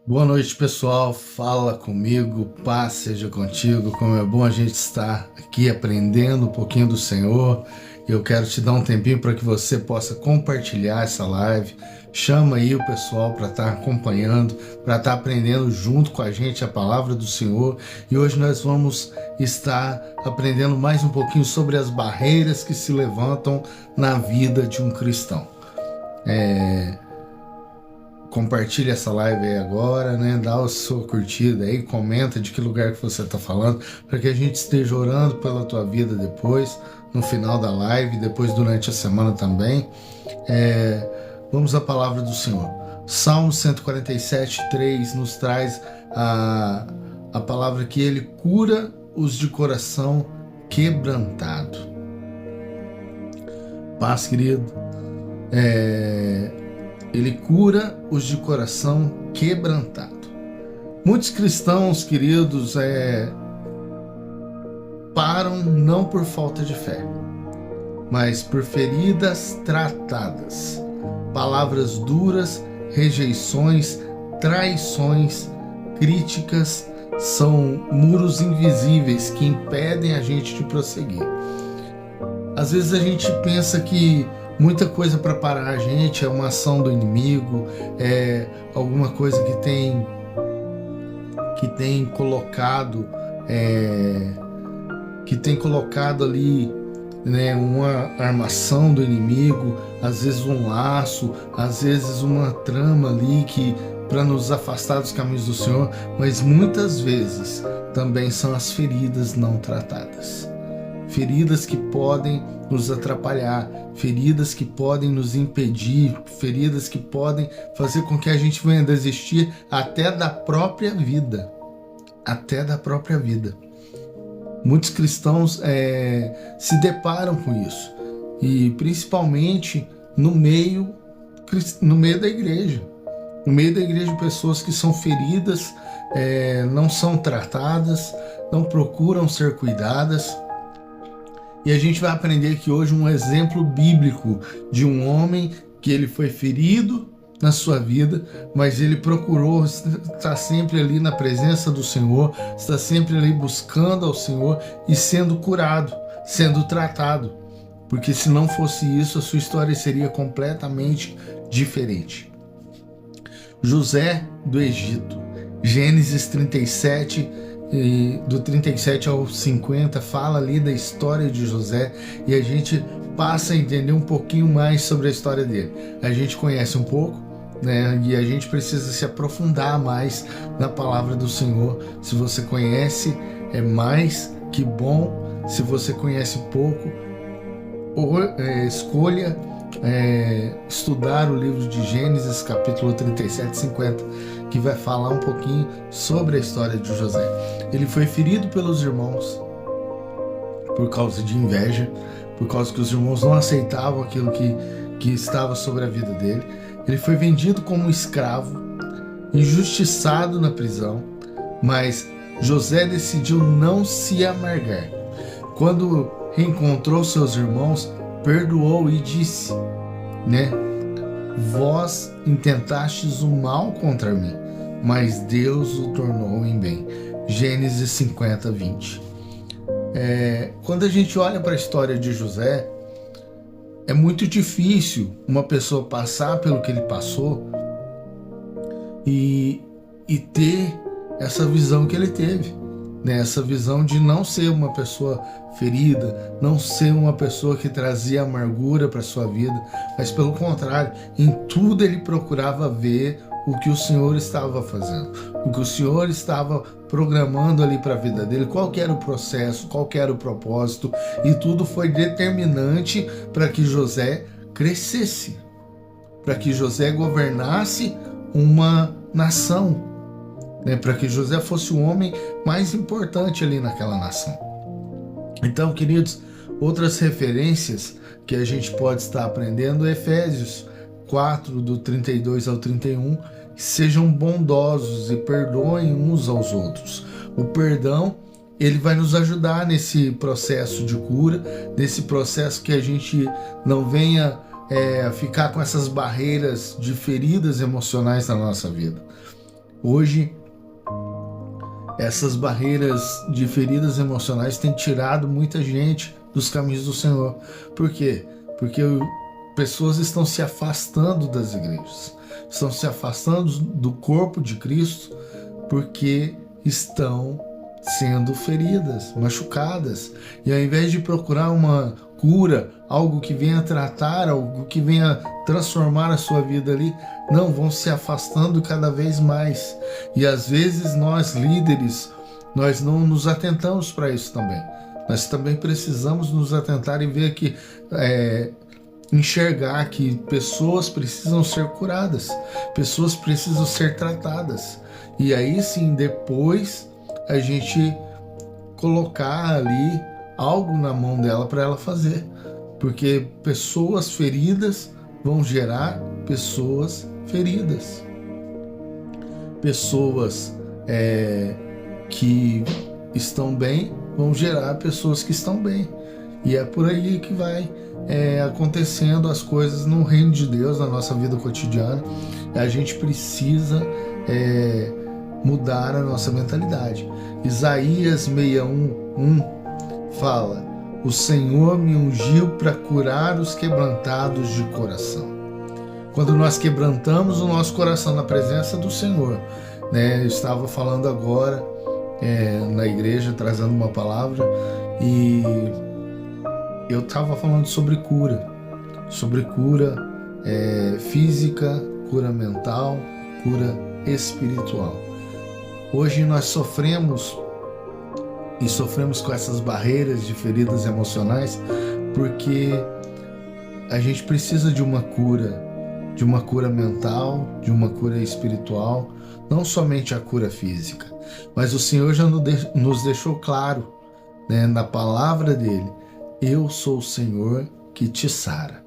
Boa noite, pessoal. Fala comigo, paz seja contigo. Como é bom a gente estar aqui aprendendo um pouquinho do Senhor. Eu quero te dar um tempinho para que você possa compartilhar essa live. Chama aí o pessoal para estar acompanhando, para estar aprendendo junto com a gente a palavra do Senhor. E hoje nós vamos estar aprendendo mais um pouquinho sobre as barreiras que se levantam na vida de um cristão. Compartilha essa live aí agora, né? Dá a sua curtida aí, comenta de que lugar que você está falando, para que a gente esteja orando pela tua vida depois, no final da live, depois durante a semana também. Vamos à palavra do Senhor. Salmo 147:3 nos traz a palavra que ele cura os de coração quebrantado. Paz, querido. Ele cura os de coração quebrantado. Muitos cristãos, queridos, param não por falta de fé, mas por feridas tratadas, palavras duras, rejeições, traições, críticas, são muros invisíveis que impedem a gente de prosseguir. Às vezes a gente pensa que muita coisa para parar a gente é uma ação do inimigo, é alguma coisa que tem colocado ali, né, uma armação do inimigo, às vezes um laço, às vezes uma trama ali que para nos afastar dos caminhos do Senhor, mas muitas vezes também são as feridas não tratadas. Feridas que podem nos atrapalhar, feridas que podem nos impedir, feridas que podem fazer com que a gente venha desistir até da própria vida. Muitos cristãos se deparam com isso, e principalmente no meio da igreja. No meio da igreja, pessoas que são feridas, não são tratadas, não procuram ser cuidadas. E a gente vai aprender aqui hoje um exemplo bíblico de um homem que ele foi ferido na sua vida, mas ele procurou estar sempre ali na presença do Senhor, estar sempre ali buscando ao Senhor e sendo curado, sendo tratado. Porque se não fosse isso, a sua história seria completamente diferente. José do Egito, Gênesis 37, do 37 ao 50, fala ali da história de José, e a gente passa a entender um pouquinho mais sobre a história dele. A gente conhece um pouco, né, e a gente precisa se aprofundar mais na palavra do Senhor. Se você conhece, é mais que bom. Se você conhece pouco, escolha estudar o livro de Gênesis, capítulo 37 e 50, que vai falar um pouquinho sobre a história de José. Ele foi ferido pelos irmãos por causa de inveja, por causa que os irmãos não aceitavam aquilo que estava sobre a vida dele. Ele foi vendido como escravo, injustiçado na prisão, mas José decidiu não se amargar. Quando reencontrou seus irmãos, perdoou e disse, né? Vós intentastes o mal contra mim, mas Deus o tornou em bem. Gênesis 50:20. Quando a gente olha para a história de José, é muito difícil uma pessoa passar pelo que ele passou e ter essa visão que ele teve, né? Essa visão de não ser uma pessoa ferida, não ser uma pessoa que trazia amargura para sua vida, mas pelo contrário, em tudo ele procurava ver o que o Senhor estava fazendo, o que o Senhor estava programando ali para a vida dele, qual que era o processo, qual que era o propósito, e tudo foi determinante para que José crescesse, para que José governasse uma nação, né? Para que José fosse o homem mais importante ali naquela nação. Então, queridos, outras referências que a gente pode estar aprendendo é Efésios 4, do 32 ao 31, sejam bondosos e perdoem uns aos outros. O perdão, ele vai nos ajudar nesse processo de cura, nesse processo que a gente não venha ficar com essas barreiras de feridas emocionais na nossa vida. Hoje, essas barreiras de feridas emocionais têm tirado muita gente dos caminhos do Senhor. Por quê? Porque pessoas estão se afastando das igrejas, estão se afastando do corpo de Cristo porque estão sendo feridas, machucadas. E ao invés de procurar uma cura, algo que venha tratar, algo que venha transformar a sua vida ali, não, vão se afastando cada vez mais. E às vezes nós líderes, nós não nos atentamos para isso também. Nós também precisamos nos atentar e ver que enxergar que pessoas precisam ser curadas, pessoas precisam ser tratadas. E aí sim, depois a gente colocar ali algo na mão dela para ela fazer. Porque pessoas feridas vão gerar pessoas feridas. Pessoas que estão bem vão gerar pessoas que estão bem. E é por aí que vai acontecendo as coisas no reino de Deus, na nossa vida cotidiana. A gente precisa mudar a nossa mentalidade. Isaías 61:1 fala: o Senhor me ungiu para curar os quebrantados de coração. Quando nós quebrantamos o nosso coração na presença do Senhor, eu estava falando agora na igreja, trazendo uma palavra, e eu estava falando sobre cura física, cura mental, cura espiritual. Hoje nós sofremos com essas barreiras de feridas emocionais porque a gente precisa de uma cura mental, de uma cura espiritual, não somente a cura física. Mas o Senhor já nos deixou claro, na palavra dele: eu sou o Senhor que te sara.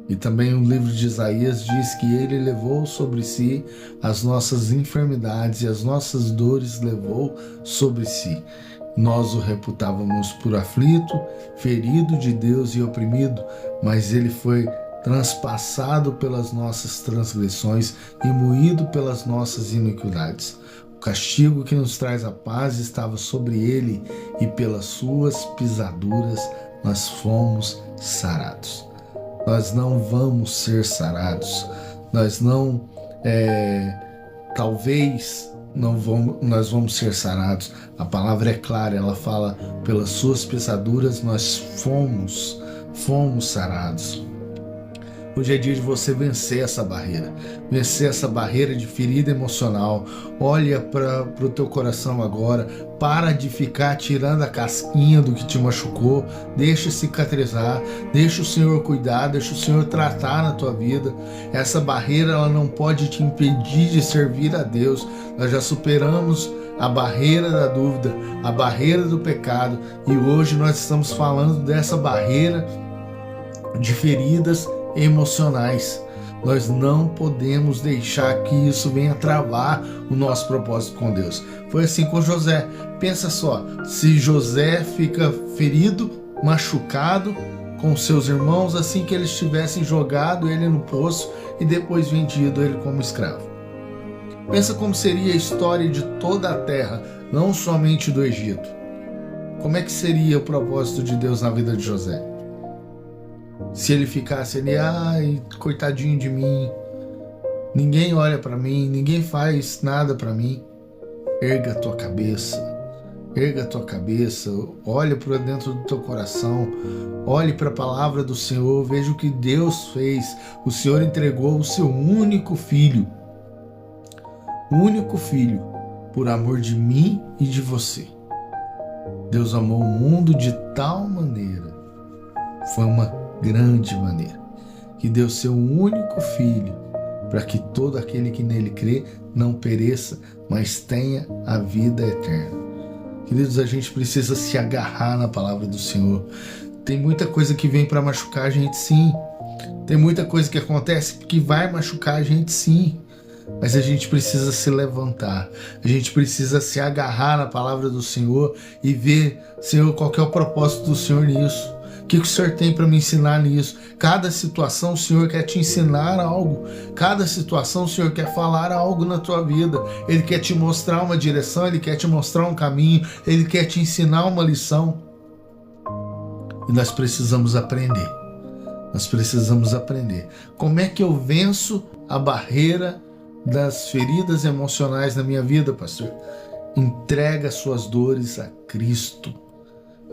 E também o livro de Isaías diz que ele levou sobre si as nossas enfermidades e as nossas dores levou sobre si. Nós o reputávamos por aflito, ferido de Deus e oprimido, mas ele foi transpassado pelas nossas transgressões e moído pelas nossas iniquidades. O castigo que nos traz a paz estava sobre ele, e pelas suas pisaduras nós fomos sarados. Nós não vamos ser sarados, nós não, nós vamos ser sarados. A palavra é clara, ela fala: pelas suas pisaduras nós fomos sarados. Hoje é dia de você vencer essa barreira de ferida emocional. Olha para o teu coração agora, para de ficar tirando a casquinha do que te machucou, deixa cicatrizar, deixa o Senhor cuidar, deixa o Senhor tratar na tua vida. Essa barreira, ela não pode te impedir de servir a Deus. Nós já superamos a barreira da dúvida, a barreira do pecado, e hoje nós estamos falando dessa barreira de feridas emocionais. Nós não podemos deixar que isso venha travar o nosso propósito com Deus. Foi assim com José. Pensa só, se José fica ferido, machucado com seus irmãos assim que eles tivessem jogado ele no poço e depois vendido ele como escravo. Pensa como seria a história de toda a terra, não somente do Egito. Como é que seria o propósito de Deus na vida de José? Se ele ficasse ali, ai, coitadinho de mim, ninguém olha para mim, ninguém faz nada para mim. Erga a tua cabeça, olha para dentro do teu coração, olhe para a palavra do Senhor, veja o que Deus fez. O Senhor entregou o seu único filho, por amor de mim e de você. Deus amou o mundo de tal maneira, foi uma grande maneira, que deu seu único filho, para que todo aquele que nele crê não pereça, mas tenha a vida eterna. Queridos, a gente precisa se agarrar na palavra do Senhor. Tem muita coisa que vem para machucar a gente, sim. Tem muita coisa que acontece que vai machucar a gente, sim. Mas a gente precisa se levantar, a gente precisa se agarrar na palavra do Senhor e ver, Senhor, qual que é o propósito do Senhor nisso. O que o Senhor tem para me ensinar nisso? Cada situação o Senhor quer te ensinar algo. Cada situação o Senhor quer falar algo na tua vida. Ele quer te mostrar uma direção, Ele quer te mostrar um caminho, Ele quer te ensinar uma lição. E nós precisamos aprender. Nós precisamos aprender. Como é que eu venço a barreira das feridas emocionais na minha vida, pastor? Entrega suas dores a Cristo.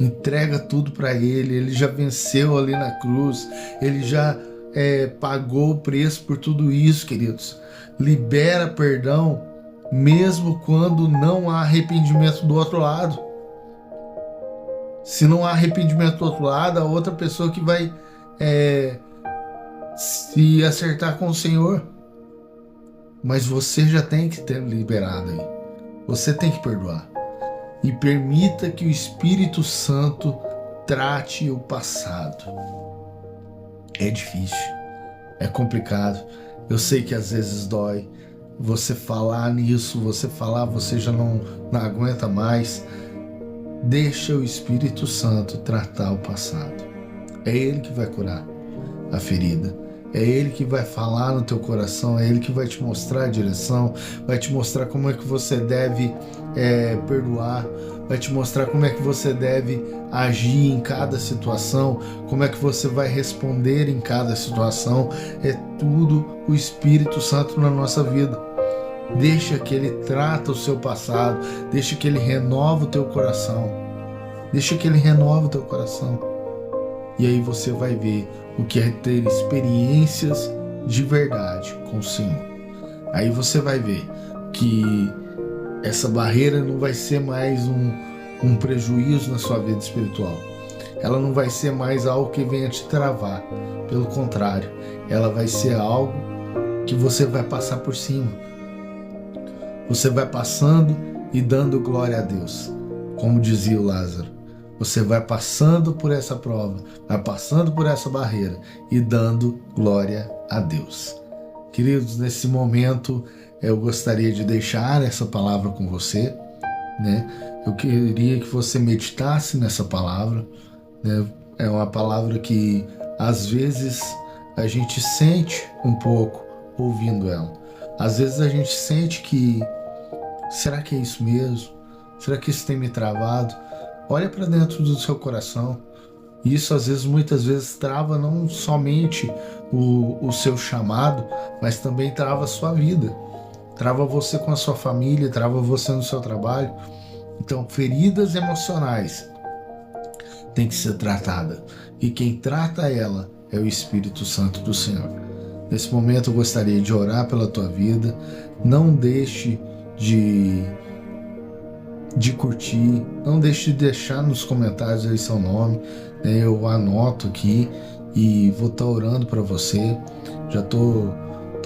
Entrega tudo para Ele. Ele já venceu ali na cruz. Ele já pagou o preço por tudo isso, queridos. Libera perdão, mesmo quando não há arrependimento do outro lado. Se não há arrependimento do outro lado, a outra pessoa que vai se acertar com o Senhor. Mas você já tem que ter liberado aí. Você tem que perdoar. E permita que o Espírito Santo trate o passado. É difícil. É complicado. Eu sei que às vezes dói. Você falar nisso, você já não aguenta mais. Deixa o Espírito Santo tratar o passado. É Ele que vai curar a ferida. É Ele que vai falar no teu coração. É Ele que vai te mostrar a direção. Vai te mostrar como é que você deve perdoar. Vai te mostrar como é que você deve agir em cada situação. Como é que você vai responder em cada situação. É tudo o Espírito Santo na nossa vida. Deixa que Ele trata o seu passado. Deixa que Ele renova o teu coração. Deixa que Ele renova o teu coração. E aí você vai ver o que é ter experiências de verdade com o Senhor. Aí você vai ver que essa barreira não vai ser mais um prejuízo na sua vida espiritual. Ela não vai ser mais algo que venha te travar. Pelo contrário, ela vai ser algo que você vai passar por cima. Você vai passando e dando glória a Deus. Como dizia o Lázaro. Você vai passando por essa prova, vai passando por essa barreira e dando glória a Deus. Queridos, nesse momento eu gostaria de deixar essa palavra com você, né? Eu queria que você meditasse nessa palavra, né? É uma palavra que às vezes a gente sente um pouco ouvindo ela. Às vezes a gente sente que, será que é isso mesmo? Será que isso tem me travado? Olha para dentro do seu coração. Isso muitas vezes trava não somente o seu chamado, mas também trava a sua vida. Trava você com a sua família, trava você no seu trabalho. Então, feridas emocionais têm que ser tratadas. E quem trata ela é o Espírito Santo do Senhor. Nesse momento eu gostaria de orar pela tua vida. Não deixe de curtir, não deixe de deixar nos comentários aí seu nome, né? Eu anoto aqui e vou estar orando para você. Já tô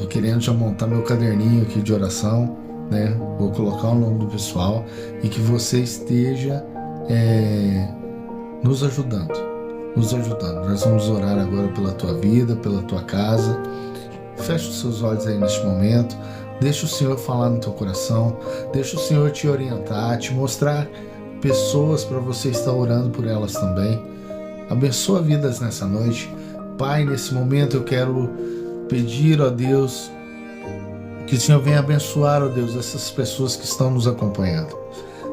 querendo já montar meu caderninho aqui de oração, né? Vou colocar o nome do pessoal e que você esteja nos ajudando. Nós vamos orar agora pela tua vida, pela tua casa. Feche os seus olhos aí neste momento. Deixa o Senhor falar no teu coração. Deixa o Senhor te orientar, te mostrar pessoas para você estar orando por elas também. Abençoa vidas nessa noite. Pai, nesse momento eu quero pedir, ó Deus, que o Senhor venha abençoar, ó Deus, essas pessoas que estão nos acompanhando.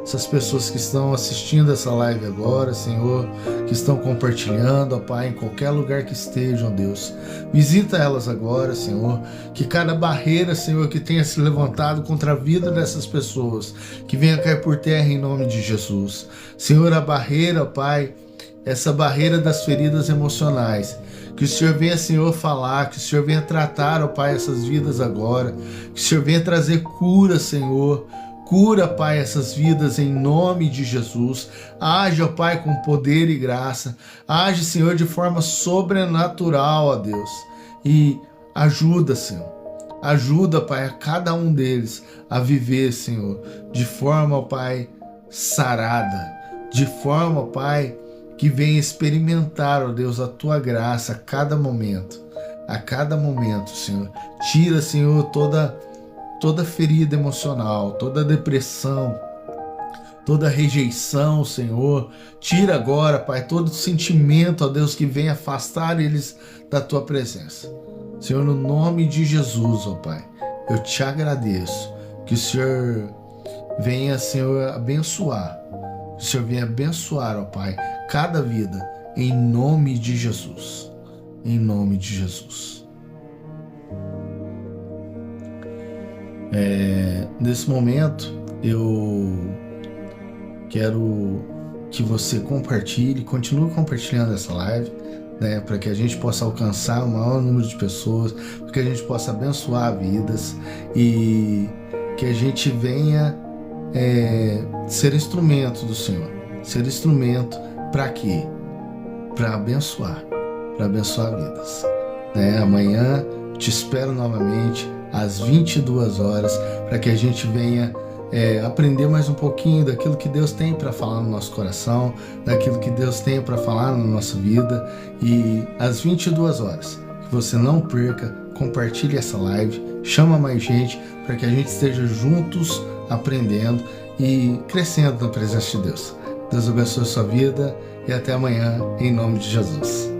Essas pessoas que estão assistindo essa live agora, Senhor, que estão compartilhando, ó Pai, em qualquer lugar que estejam, Deus. Visita elas agora, Senhor, que cada barreira, Senhor, que tenha se levantado contra a vida dessas pessoas, que venha cair por terra em nome de Jesus. Senhor, a barreira, ó Pai, essa barreira das feridas emocionais, que o Senhor venha, Senhor, falar, que o Senhor venha tratar, ó Pai, essas vidas agora, que o Senhor venha trazer cura, Senhor. Cura, Pai, essas vidas em nome de Jesus. Age, ó Pai, com poder e graça. Age, Senhor, de forma sobrenatural, ó Deus. E ajuda, Senhor. Ajuda, Pai, a cada um deles a viver, Senhor, de forma, ó Pai, sarada. De forma, ó Pai, que venha experimentar, ó Deus, a Tua graça a cada momento. A cada momento, Senhor. Tira, Senhor, toda ferida emocional, toda depressão, toda rejeição, Senhor. Tira agora, Pai, todo sentimento, ó Deus, que vem afastar eles da Tua presença. Senhor, no nome de Jesus, ó Pai, eu te agradeço. Que o Senhor venha, Senhor, abençoar. Que o Senhor venha abençoar, ó Pai, cada vida, em nome de Jesus. Em nome de Jesus. Nesse momento, eu quero que você compartilhe, continue compartilhando essa live, né, para que a gente possa alcançar o maior número de pessoas, para que a gente possa abençoar vidas e que a gente venha ser instrumento do Senhor. Ser instrumento para quê? Para abençoar vidas. Amanhã te espero novamente às 22 horas para que a gente venha aprender mais um pouquinho daquilo que Deus tem para falar no nosso coração, daquilo que Deus tem para falar na nossa vida. E às 22 horas, que você não perca, compartilhe essa live, chama mais gente para que a gente esteja juntos aprendendo e crescendo na presença de Deus. Deus abençoe a sua vida e até amanhã, em nome de Jesus.